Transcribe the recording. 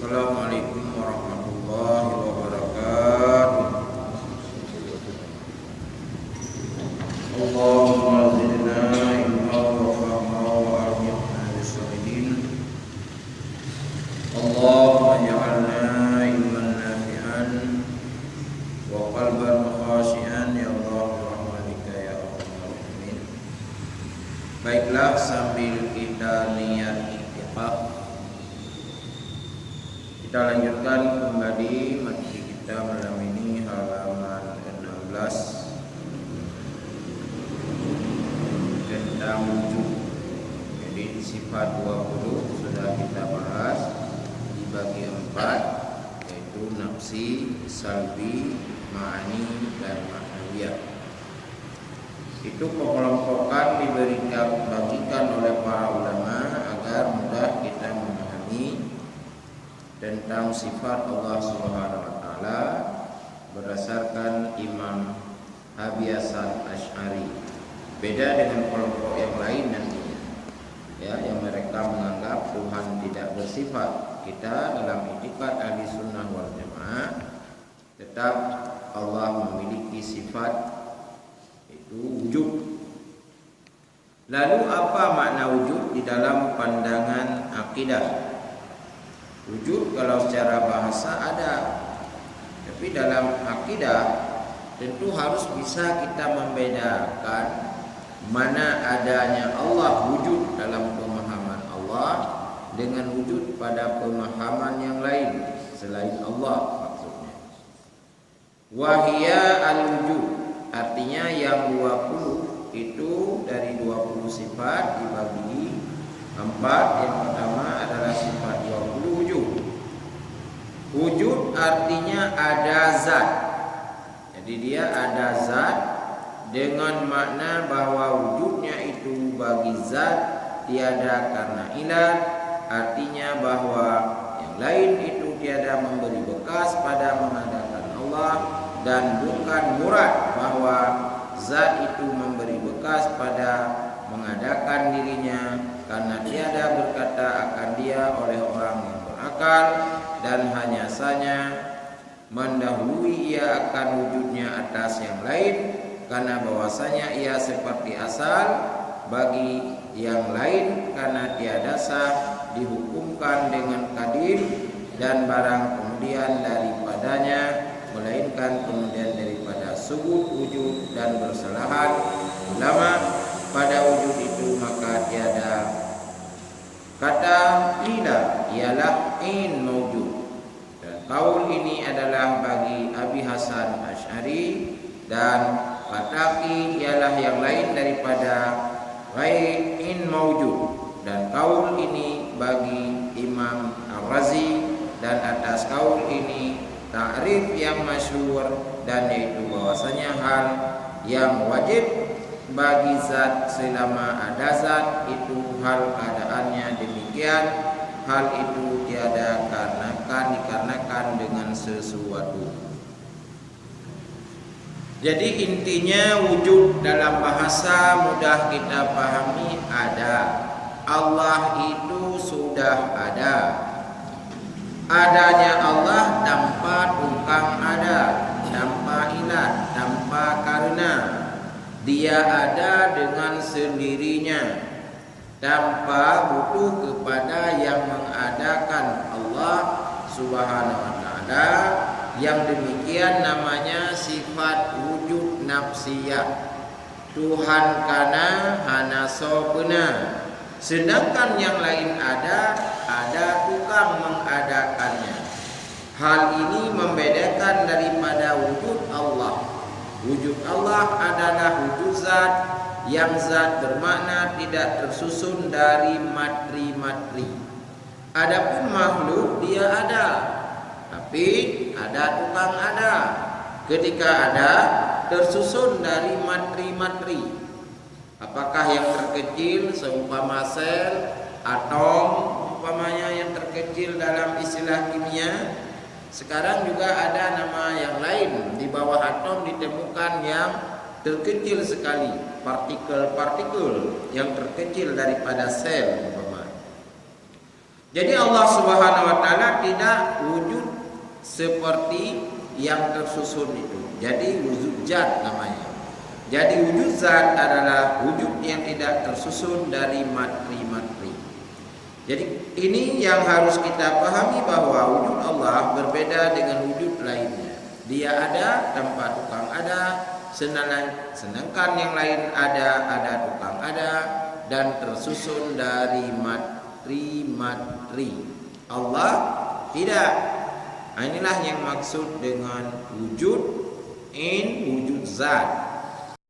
Assalamualaikum warahmatullahi wabarakatuh. Allahumma zidna ilma wa fahma wa arzuqna bis-salihin. Allahumma ja'alna ilman nafi'an wa qalban khashi'an ya Allah rahmatika ya arhamar rahimin. Baiklah, sambil kita niat itikaf, kita lanjutkan kembali materi kita malam ini, halaman 16 tentang wujud. Jadi sifat 20 sudah kita bahas, dibagi 4, yaitu nafsi, salbi, ma'ani, dan ma'nawiyah. Itu pengelompokan bagikan oleh para ulama agar mudah kita memahami tentang sifat Allah Subhanahu wa taala berdasarkan Imam Abi Hasan Asy'ari. Beda dengan kelompok yang lain nantinya, ya, yang mereka menganggap Tuhan tidak bersifat. Kita dalam i'tiqad Ahli Sunnah wal Jamaah tetap Allah memiliki sifat, itu wujud. Lalu apa makna wujud di dalam pandangan akidah? Wujud kalau secara bahasa ada, tapi dalam akidah tentu harus bisa kita membedakan mana adanya Allah wujud dalam pemahaman Allah dengan wujud pada pemahaman yang lain selain Allah maksudnya. Wahia al-wujud, artinya yang 20 itu dari 20 sifat dibagi 4. Yang pertama adalah sifat 20 wujud. Wujud artinya ada zat. Jadi dia ada zat dengan makna bahwa wujudnya itu bagi zat tiada karena ilat. Artinya bahwa yang lain itu tiada memberi bekas pada mengadakan Allah, dan bukan murad bahwa zat itu memberi bekas pada mengadakan dirinya, karena tiada berkata akan dia oleh orang yang berakal, dan hanya saja mendahului ia akan wujudnya atas yang lain, karena bahwasanya ia seperti asal bagi yang lain, karena tiada sah dihukumkan dengan kadim dan barang kemudian daripadanya, melainkan kemudian daripada subut wujud dan bersalahan ulama pada wujud itu, maka tiada kata ila ialah in mawjud. Dan kaul ini adalah bagi Abi Hasan Asy'ari, dan kata ialah yang lain daripada ghair in mawjud. Dan kaul ini bagi Imam Ar-Razi, dan atas kaul ini ta'rif yang masyhur, dan yaitu bahwasanya hal yang wajib bagi zat selama ada zat itu hal keadaannya demikian, hal itu tiada dikarenakan dengan sesuatu. Jadi intinya wujud dalam bahasa mudah kita pahami ada. Allah itu sudah ada. Adanya Allah tanpa tukang ada, tanpa ilat, tanpa karena. Dia ada dengan sendirinya, tanpa butuh kepada yang mengadakan Allah Subhanahu wa taala. Yang demikian namanya sifat wujud nafsiyah. Tuhan kana hana sobena. Sedangkan yang lain ada tukang mengadakannya. Hal ini membedakan daripada wujud Allah. Wujud Allah adalah wujud zat, yang zat bermakna tidak tersusun dari materi-materi. Adapun makhluk dia ada, tapi ada tukang ada. Ketika ada tersusun dari materi-materi. Apakah yang terkecil seumpama sel, atom, umpamanya yang terkecil dalam istilah kimia. Sekarang juga ada nama yang lain, di bawah atom ditemukan yang terkecil sekali, partikel-partikel yang terkecil daripada sel umpamanya. Jadi Allah Subhanahu wa taala tidak wujud seperti yang tersusun itu. Jadi wujud zat namanya. Jadi wujud zat adalah wujud yang tidak tersusun dari materi-materi. Jadi ini yang harus kita pahami, bahwa wujud Allah berbeda dengan wujud lainnya. Dia ada tanpa tukang ada, sedangkan yang lain ada tukang ada, dan tersusun dari materi. Allah tidak. Inilah yang maksud dengan wujud zat.